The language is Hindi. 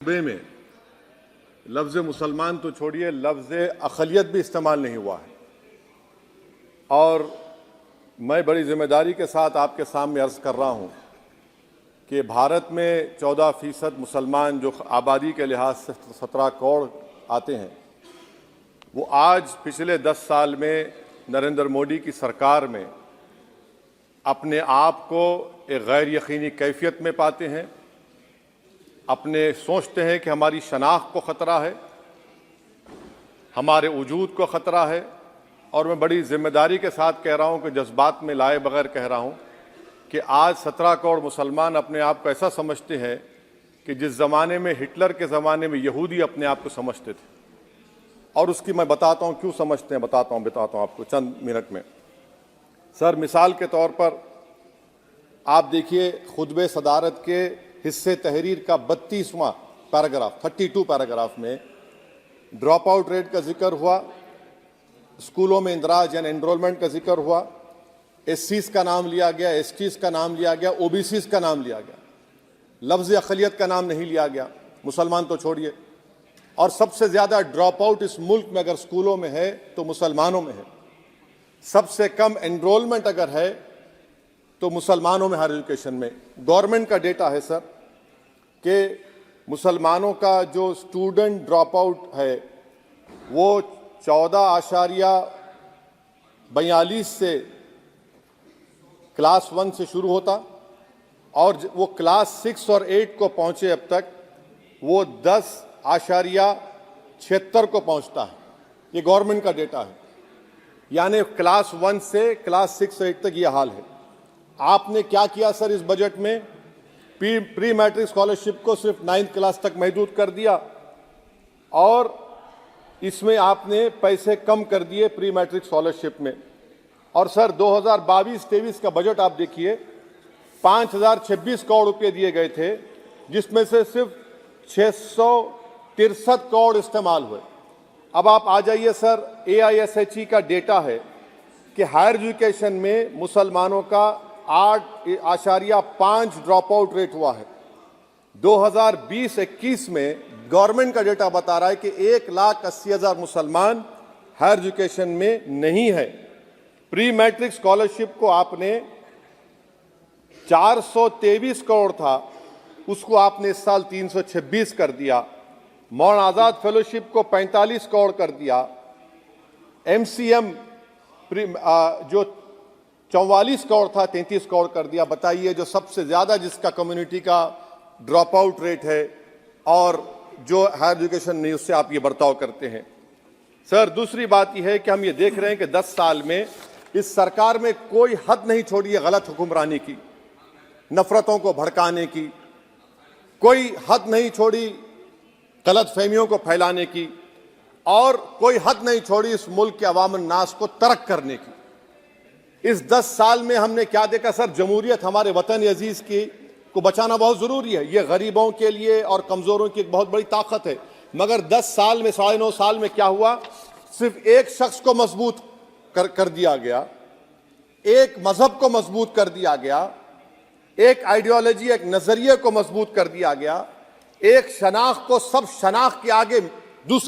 सूबे में लफ्ज़ मुसलमान तो छोड़िए, लफ्ज़ अक़लियत भी इस्तेमाल नहीं हुआ है। और मैं बड़ी ज़िम्मेदारी के साथ आपके सामने अर्ज़ कर रहा हूँ कि भारत में 14% मुसलमान जो आबादी के लिहाज से 17 करोड़ आते हैं, वो आज पिछले 10 साल में नरेंद्र मोदी की सरकार में अपने आप को एक गैर यकीनी कैफियत में पाते हैं। अपने सोचते हैं कि हमारी शनाख्त को ख़तरा है, हमारे वजूद को ख़तरा है। और मैं बड़ी ज़िम्मेदारी के साथ कह रहा हूँ कि जज्बात में लाए बगैर कह रहा हूँ कि आज 17 करोड़ मुसलमान अपने आप को ऐसा समझते हैं कि जिस ज़माने में हिटलर के ज़माने में यहूदी अपने आप को समझते थे। और उसकी मैं बताता हूँ क्यों समझते हैं, बताता हूँ आपको चंद मिनट में। सर, मिसाल के तौर पर आप देखिए खुतबे सदारत के हिस्से तहरीर का 32वां पैराग्राफ 32 पैराग्राफ में ड्रॉप आउट रेट का जिक्र हुआ, स्कूलों में इंदराज यानी एनरोलमेंट का जिक्र हुआ, एससीज का नाम लिया गया, एसटीज का नाम लिया गया, ओबीसीज का नाम लिया गया, लफ्ज़ अक़लियत का नाम नहीं लिया गया, मुसलमान तो छोड़िए। और सबसे ज़्यादा ड्रॉप आउट इस मुल्क में अगर स्कूलों में है तो मुसलमानों में है। सबसे कम एनरोलमेंट अगर है तो मुसलमानों में हायर एजुकेशन में। गवर्नमेंट का डेटा है सर कि मुसलमानों का जो स्टूडेंट ड्रॉप आउट है वो 14.42 से क्लास 1 से शुरू होता और वो क्लास 6 और 8 को पहुंचे अब तक वो 10.76 को पहुंचता है। ये गवर्नमेंट का डेटा है, यानी क्लास 1 से क्लास 6 से 8 तक ये हाल है। आपने क्या किया सर इस बजट में? प्री मैट्रिक स्कॉलरशिप को सिर्फ 9th क्लास तक महदूद कर दिया और इसमें आपने पैसे कम कर दिए प्री मैट्रिक स्कॉलरशिप में। और सर 2022-23 का बजट आप देखिए, 5026 करोड़ रुपए दिए गए थे, जिसमें से सिर्फ 663 करोड़ इस्तेमाल हुए। अब आप आ जाइए सर, AISHE का डेटा है कि हायर एजुकेशन में मुसलमानों का 8.5 ड्रॉप आउट रेट हुआ है। 2020-21 में गवर्नमेंट का डेटा बता रहा है कि 1,80,000 मुसलमान हायर एजुकेशन में नहीं है। प्री मैट्रिक स्कॉलरशिप को आपने 423 करोड़ था, उसको आपने इस साल 326 कर दिया। मौन आज़ाद फेलोशिप को 45 करोड़ कर दिया। MCM जो 44 करोड़ था 33 करोड़ कर दिया। बताइए, जो सबसे ज़्यादा जिसका कम्युनिटी का ड्रॉप आउट रेट है और जो हायर एजुकेशन नहीं, उससे आप ये बर्ताव करते हैं। सर, दूसरी बात यह है कि हम ये देख रहे हैं कि 10 साल में इस सरकार में कोई हद नहीं छोड़ी है गलत हुक्मरानी की, नफरतों को भड़काने की, कोई हद नहीं छोड़ी गलत फहमियों को फैलाने की, और कोई हद नहीं छोड़ी इस मुल्क के अवाम नास को तर्क करने की। इस 10 साल में हमने क्या देखा सर? जमहूरियत हमारे वतन अजीज की को बचाना बहुत ज़रूरी है, ये गरीबों के लिए और कमज़ोरों की एक बहुत बड़ी ताकत है। मगर 10 साल में 9.5 साल में क्या हुआ? सिर्फ एक शख्स को मजबूत कर दिया गया, एक मजहब को मजबूत कर दिया गया, एक आइडियोलॉजी, एक नज़रिए को मजबूत कर दिया गया, एक शनाख्त को सब शनाख्त के आगे दूसरे